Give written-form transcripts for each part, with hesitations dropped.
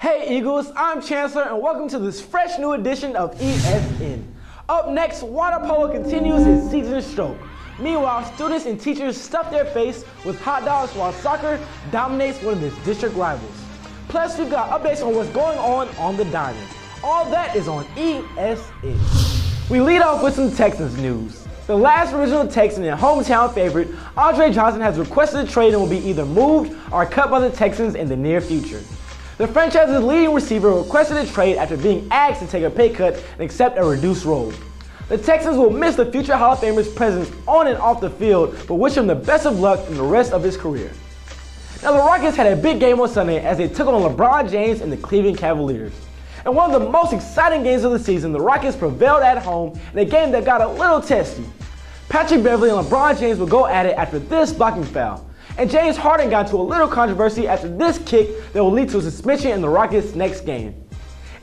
Hey Eagles, I'm Chancellor and welcome to this fresh new edition of ESN. Up next, water polo continues its season stroke. Meanwhile, students and teachers stuff their face with hot dogs while soccer dominates one of its district rivals. Plus, we've got updates on what's going on the diamond. All that is on ESN. We lead off with some Texans news. The last original Texan and hometown favorite, Andre Johnson, has requested a trade and will be either moved or cut by the Texans in the near future. The franchise's leading receiver requested a trade after being asked to take a pay cut and accept a reduced role. The Texans will miss the future Hall of Famer's presence on and off the field, but wish him the best of luck in the rest of his career. Now, the Rockets had a big game on Sunday as they took on LeBron James and the Cleveland Cavaliers. In one of the most exciting games of the season, the Rockets prevailed at home in a game that got a little testy. Patrick Beverley and LeBron James would go at it after this blocking foul. And James Harden got into a little controversy after this kick that will lead to a suspension in the Rockets' next game.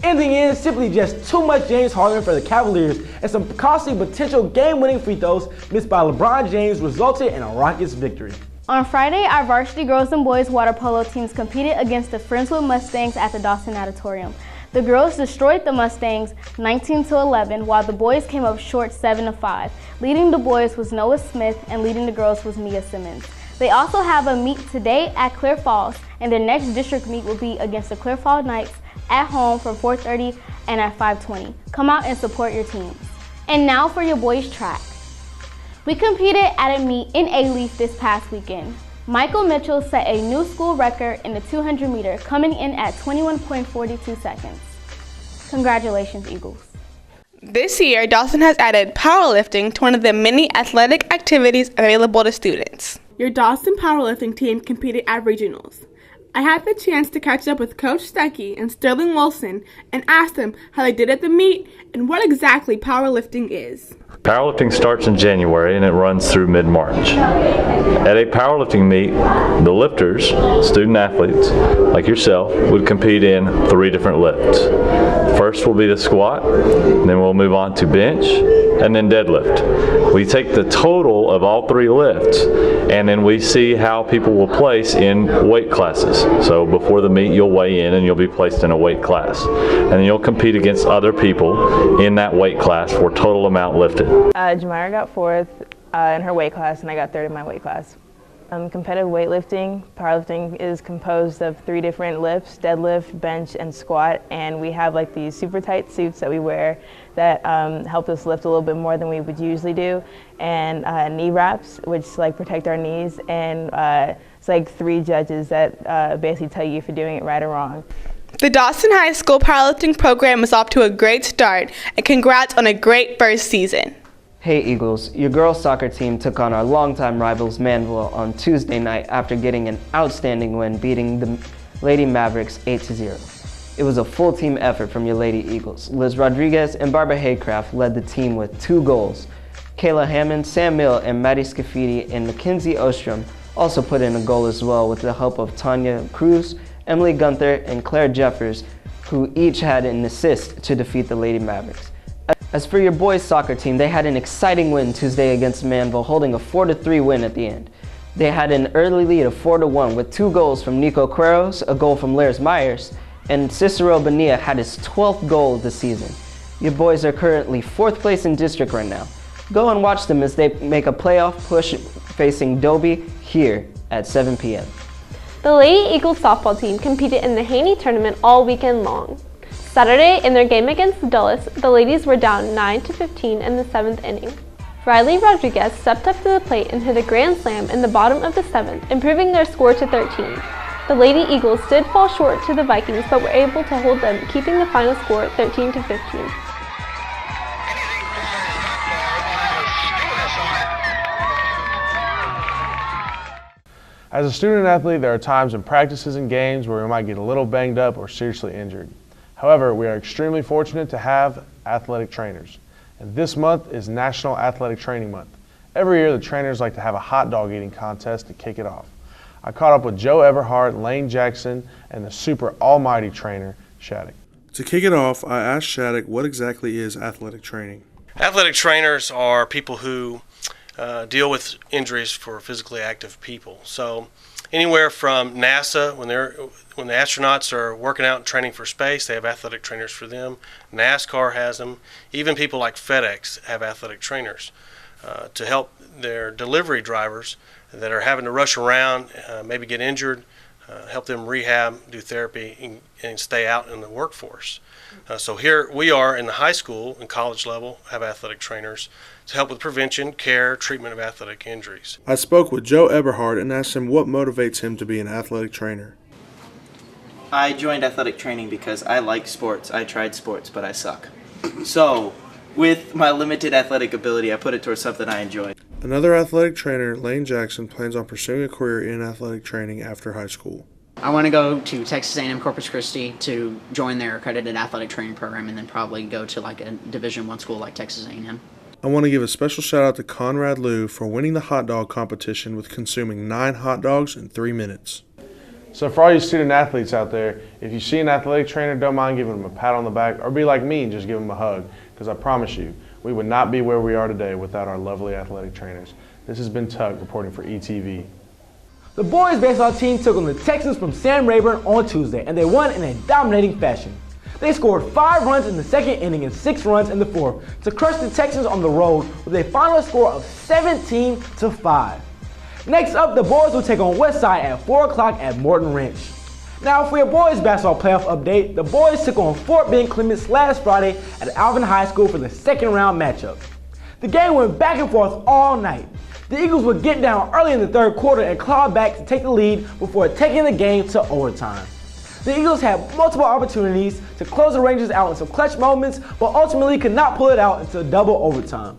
In the end, simply just too much James Harden for the Cavaliers and some costly potential game-winning free throws missed by LeBron James resulted in a Rockets victory. On Friday, our varsity girls and boys water polo teams competed against the Friendswood Mustangs at the Dawson Auditorium. The girls destroyed the Mustangs 19-11, while the boys came up short 7-5. Leading the boys was Noah Smith and leading the girls was Mia Simmons. They also have a meet today at Clear Falls, and their next district meet will be against the Clear Falls Knights at home from 4:30 and at 5:20. Come out and support your teams. And now for your boys track. We competed at a meet in A-Leaf this past weekend. Michael Mitchell set a new school record in the 200 meter, coming in at 21.42 seconds. Congratulations, Eagles. This year, Dawson has added powerlifting to one of the many athletic activities available to students. Your Dawson powerlifting team competed at regionals. I had the chance to catch up with Coach Stuckey and Sterling Wilson and asked them how they did at the meet and what exactly powerlifting is. Powerlifting starts in January and it runs through mid-March. At a powerlifting meet, the lifters, student athletes like yourself, would compete in 3 different lifts. First will be the squat, then we'll move on to bench, and then deadlift. We take the total of all 3 lifts and then we see how people will place in weight classes. So before the meet, you'll weigh in and you'll be placed in a weight class. And then you'll compete against other people in that weight class for total amount lifted. Jamira got 4th in her weight class and I got 3rd in my weight class. Competitive weightlifting, powerlifting is composed of 3 different lifts: deadlift, bench, and squat. And we have like these super tight suits that we wear that help us lift a little bit more than we would usually do, and knee wraps, which like protect our knees, and it's like 3 judges that basically tell you if you're doing it right or wrong. The Dawson High School powerlifting program is off to a great start, and congrats on a great first season. Hey Eagles, your girls soccer team took on our longtime rivals Manville on Tuesday night after getting an outstanding win, beating the Lady Mavericks 8-0. It was a full team effort from your Lady Eagles. Liz Rodriguez and Barbara Haycraft led the team with 2 goals. Kayla Hammond, Sam Mill, and Maddie Scafidi and Mackenzie Ostrom also put in a goal as well with the help of Tanya Cruz, Emily Gunther, and Claire Jeffers, who each had an assist to defeat the Lady Mavericks. As for your boys soccer team, they had an exciting win Tuesday against Manville, holding a 4-3 win at the end. They had an early lead of 4-1 with 2 goals from Nico Queros, a goal from Lars Myers, and Cicero Bonilla had his 12th goal of the season. Your boys are currently 4th place in district right now. Go and watch them as they make a playoff push facing Dobie here at 7 p.m. The Lady Eagles softball team competed in the Haney tournament all weekend long. Saturday, in their game against Dulles, the ladies were down 9-15 in the 7th inning. Riley Rodriguez stepped up to the plate and hit a grand slam in the bottom of the 7th, improving their score to 13. The Lady Eagles did fall short to the Vikings, but were able to hold them, keeping the final score 13-15. As a student athlete, there are times in practices and games where we might get a little banged up or seriously injured. However, we are extremely fortunate to have athletic trainers. And this month is National Athletic Training Month. Every year, the trainers like to have a hot dog eating contest to kick it off. I caught up with Joe Everhart, Lane Jackson, and the super almighty trainer, Shattuck. To kick it off, I asked Shattuck what exactly is athletic training. Athletic trainers are people who deal with injuries for physically active people. So Anywhere from NASA, when the astronauts are working out and training for space, they have athletic trainers for them. NASCAR has them. Even people like FedEx have athletic trainers to help their delivery drivers that are having to rush around, maybe get injured, help them rehab, do therapy, and stay out in the workforce. So here we are in the high school and college level, have athletic trainers to help with prevention, care, treatment of athletic injuries. I spoke with Joe Eberhard and asked him what motivates him to be an athletic trainer. I joined athletic training because I like sports. I tried sports, but I suck. So, with my limited athletic ability, I put it towards something I enjoy. Another athletic trainer, Lane Jackson, plans on pursuing a career in athletic training after high school. I want to go to Texas A&M Corpus Christi to join their accredited athletic training program and then probably go to like a Division I school like Texas A&M. I want to give a special shout out to Conrad Liu for winning the hot dog competition with consuming 9 hot dogs in 3 minutes. So for all you student athletes out there, if you see an athletic trainer, don't mind giving them a pat on the back, or be like me and just give them a hug, because I promise you, we would not be where we are today without our lovely athletic trainers. This has been Tuck reporting for ETV. The boys baseball team took on the Texans from Sam Rayburn on Tuesday, and they won in a dominating fashion. They scored 5 runs in the second inning and 6 runs in the fourth to crush the Texans on the road with a final score of 17-5. Next up, the boys will take on Westside at 4 o'clock at Morton Ranch. Now for your boys basketball playoff update, the boys took on Fort Bend Clements last Friday at Alvin High School for the second round matchup. The game went back and forth all night. The Eagles would get down early in the third quarter and claw back to take the lead before taking the game to overtime. The Eagles had multiple opportunities to close the Rangers out in some clutch moments, but ultimately could not pull it out until double overtime.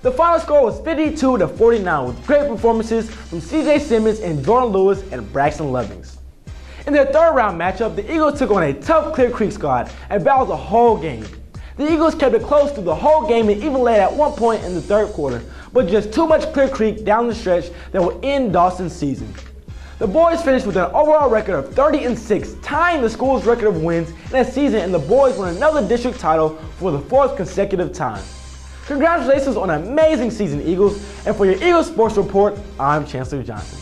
The final score was 52-49 with great performances from CJ Simmons and Jordan Lewis and Braxton Lovings. In their third round matchup, the Eagles took on a tough Clear Creek squad and battled the whole game. The Eagles kept it close through the whole game and even led at one point in the third quarter, but just too much Clear Creek down the stretch that would end Dawson's season. The boys finished with an overall record of 30-6, tying the school's record of wins in a season, and the boys won another district title for the 4th consecutive time. Congratulations on an amazing season, Eagles, and for your Eagles Sports Report, I'm Chancellor Johnson.